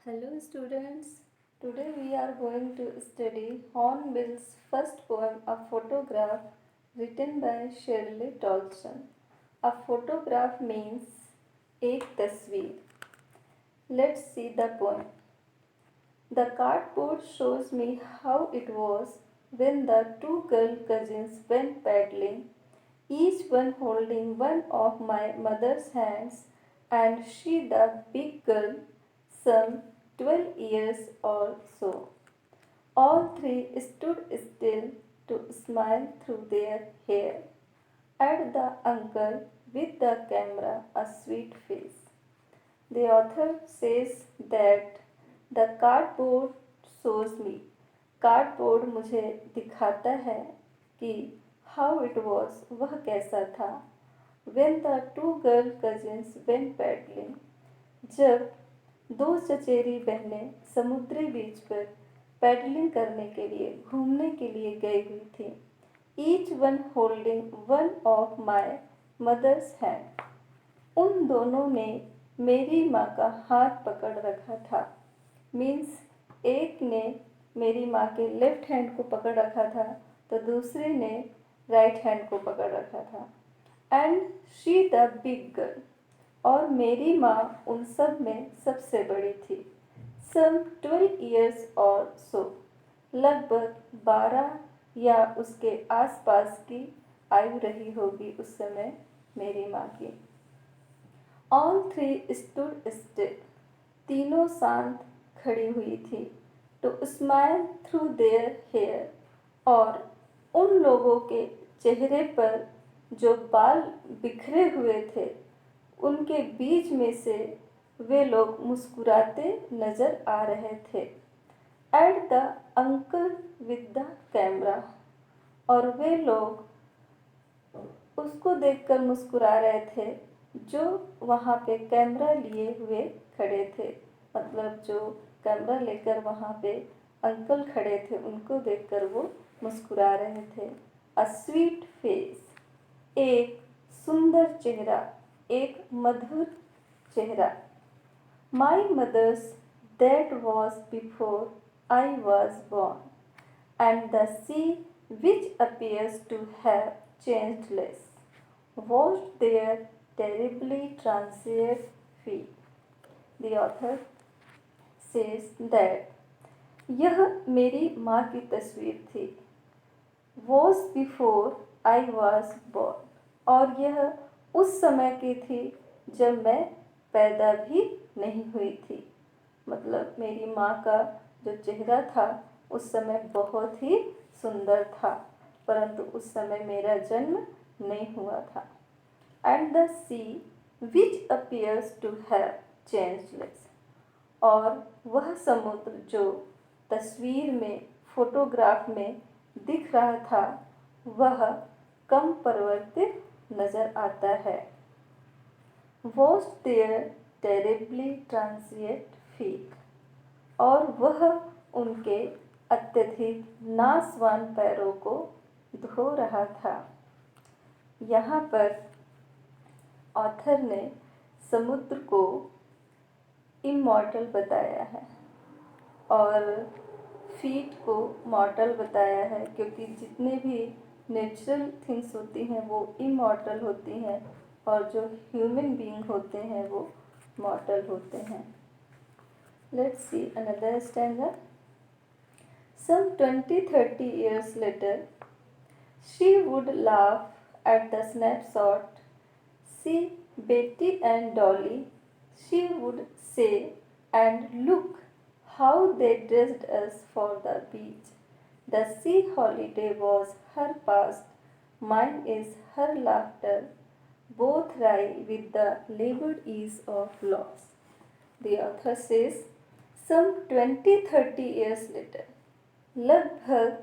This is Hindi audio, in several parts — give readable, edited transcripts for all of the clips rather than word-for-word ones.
Hello students, today we are going to study Hornbill's first poem, A Photograph, written by Shirley Tolson. A photograph means एक तस्वीर. Let's see the poem. The cardboard shows me how it was when the two girl cousins went paddling, each one holding one of my mother's hands, and she the big girl, some 12 years or so. All three stood still to smile through their hair at the uncle with the camera, a sweet face. The author says that the cardboard shows me. Cardboard मुझे दिखाता है कि हाउ इट वॉज वह कैसा था. When the two girl cousins went paddling, जब दो चचेरी बहनें समुद्री बीच पर पैडलिंग करने के लिए घूमने के लिए गई हुई थी. Each one holding one of my mother's hand. उन दोनों ने मेरी माँ का हाथ पकड़ रखा था. मीन्स एक ने मेरी माँ के लेफ्ट हैंड को पकड़ रखा था तो दूसरे ने राइट हैंड को पकड़ रखा था. And she the big girl, और मेरी माँ उन सब में सबसे बड़ी थी. सम 12 ईयर्स और सो, लगभग 12 या उसके आसपास की आयु रही होगी उस समय मेरी माँ की. ऑल थ्री स्टूड स्टिल, तीनों शांत खड़ी हुई थी. To smile through their hair, और उन लोगों के चेहरे पर जो बाल बिखरे हुए थे उनके बीच में से वे लोग मुस्कुराते नजर आ रहे थे. At the uncle with the camera, और वे लोग उसको देखकर मुस्कुरा रहे थे जो वहाँ पे कैमरा लिए हुए खड़े थे. मतलब जो कैमरा लेकर वहाँ पे अंकल खड़े थे उनको देखकर वो मुस्कुरा रहे थे. अ स्वीट फेस, एक सुंदर चेहरा, एक मधुर चेहरा. My mother's that was before I was born, and the sea which appears to have changed less, washed their terribly transient feet. The author says that यह मेरी माँ की तस्वीर थी. Was before I was born, और यह उस समय की थी जब मैं पैदा भी नहीं हुई थी. मतलब मेरी माँ का जो चेहरा था उस समय बहुत ही सुंदर था, परंतु उस समय मेरा जन्म नहीं हुआ था. And the sea which appears to have changeless, और वह समुद्र जो तस्वीर में फोटोग्राफ में दिख रहा था वह कम परिवर्तित नजर आता है. वॉश देयर टेरिबली ट्रांसिएट फीट, और वह उनके अत्यधिक नासवान पैरों को धो रहा था. यहाँ पर ऑथर ने समुद्र को इमॉर्टल बताया है और फीट को मॉर्टल बताया है, क्योंकि जितने भी नेचुरल थिंग्स होती हैं वो इमॉर्टल होती हैं और जो ह्यूमन बीइंग होते हैं वो मॉर्टल होते हैं. Let's see another stanza. Some 20-30 years later, she would laugh at the snapshot. See Betty and Dolly, she would say, and look how they dressed us for the beach. The sea holiday was her past, mine is her laughter, both wry with the labored ease of loss. The author says, some 20-30 years later, लगभग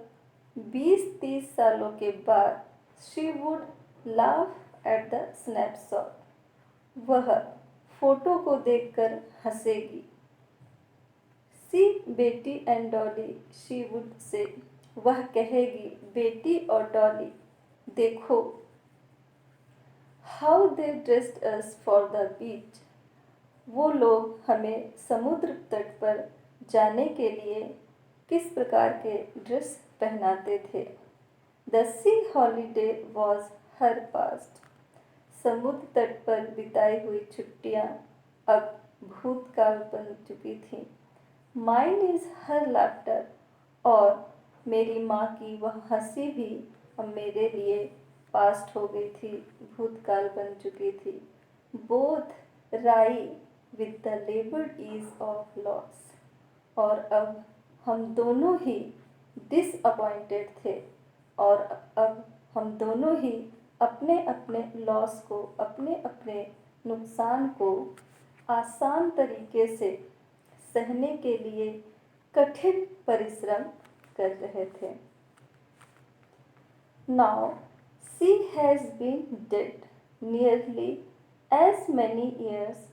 20-30 सालों के बाद, she would laugh at the snapshot, वह फोटो को देखकर हंसेगी. सी बेटी and Dolly, she would say, वह कहेगी बेटी और डॉली देखो. How they dressed us for the beach, वो लोग हमें समुद्र तट पर पर जाने के लिए किस प्रकार के ड्रेस पहनाते थे। The C holiday was her past. समुद्र तट पर बिताई हुई छुट्टियां अब भूतकाल बन चुकी थीं। माइन इज हर लाफ्टर, और मेरी माँ की वह हंसी भी अब मेरे लिए पास्ट हो गई थी, भूतकाल बन चुकी थी। Both lie with the laboured ease of loss, और अब हम दोनों ही डिसअपॉइंटेड थे, और अब हम दोनों ही अपने अपने लॉस को, अपने अपने नुकसान को आसान तरीके से सहने के लिए कठिन परिश्रम कर रहे थे। Now she has been dead nearly as many years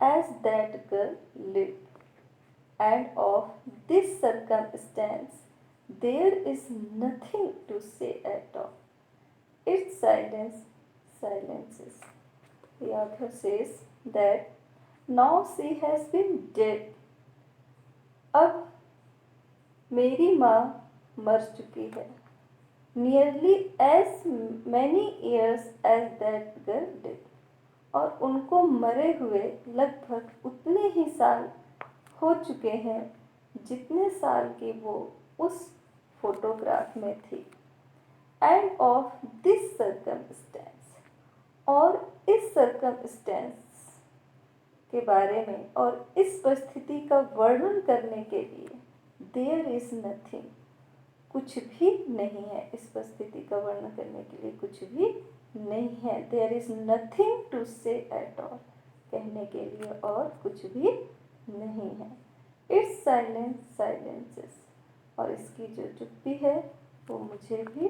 as that girl lived, and of this circumstance there is nothing to say at all. Its silence silences. The author says that now she has been dead. अब मेरी माँ मर चुकी है। Nearly as many years as that girl did. और उनको मरे हुए लगभग उतने ही साल हो चुके हैं जितने साल की वो उस फोटोग्राफ में थी। एंड ऑफ दिस सर्कमस्टेंस, और इस सर्कमस्टेंस के बारे में और इस परिस्थिति का वर्णन करने के लिए देयर इज नथिंग, कुछ भी नहीं है। इस परिस्थिति का वर्णन करने के लिए कुछ भी नहीं है। देयर इज नथिंग टू से एट ऑल, कहने के लिए और कुछ भी नहीं है। इट्स साइलेंस साइलेंसेस, और इसकी जो चुप्पी है वो मुझे भी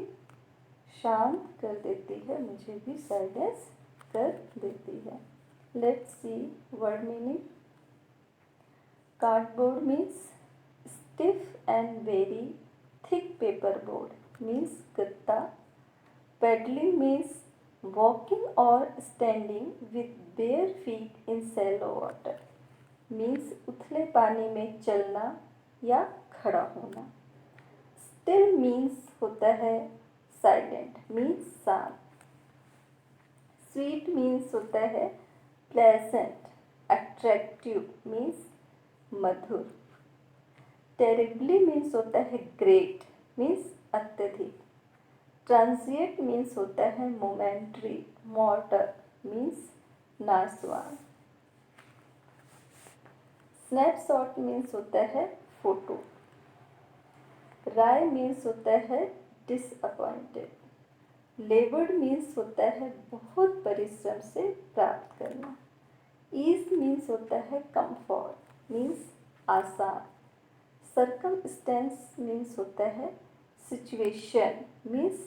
शांत कर देती है, मुझे भी साइलेंस कर देती है। Let's see word meaning. Cardboard means stiff and very thick paper board, means गत्ता। Paddling means walking or standing with bare feet in shallow water, means उथले पानी में चलना या खड़ा होना। Still means होता है silent, means शांत। Sweet means होता है pleasant, attractive, means मधुर। टेरिबली मीन्स होता है ग्रेट, मीन्स अत्यधिक। ट्रांजिएंट मीन्स होता है मोमेंट्री, मॉर्टर, मीन्स नाशवान। स्नैपशॉट मीन्स होता है फोटो। राय मीन्स होता है डिसअपॉइंटेड। लेबर्ड मीन्स होता है बहुत परिश्रम से प्राप्त करना। ईज मीन्स होता है कंफर्ट, मीन्स आसान। सर्कमस्टेंस मीन्स होता है सिचुएशन, मीन्स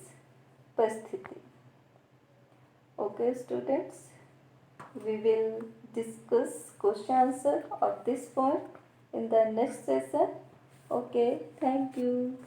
परिस्थिति। Okay students, we will discuss question answer of this point in the next session. Okay, thank you.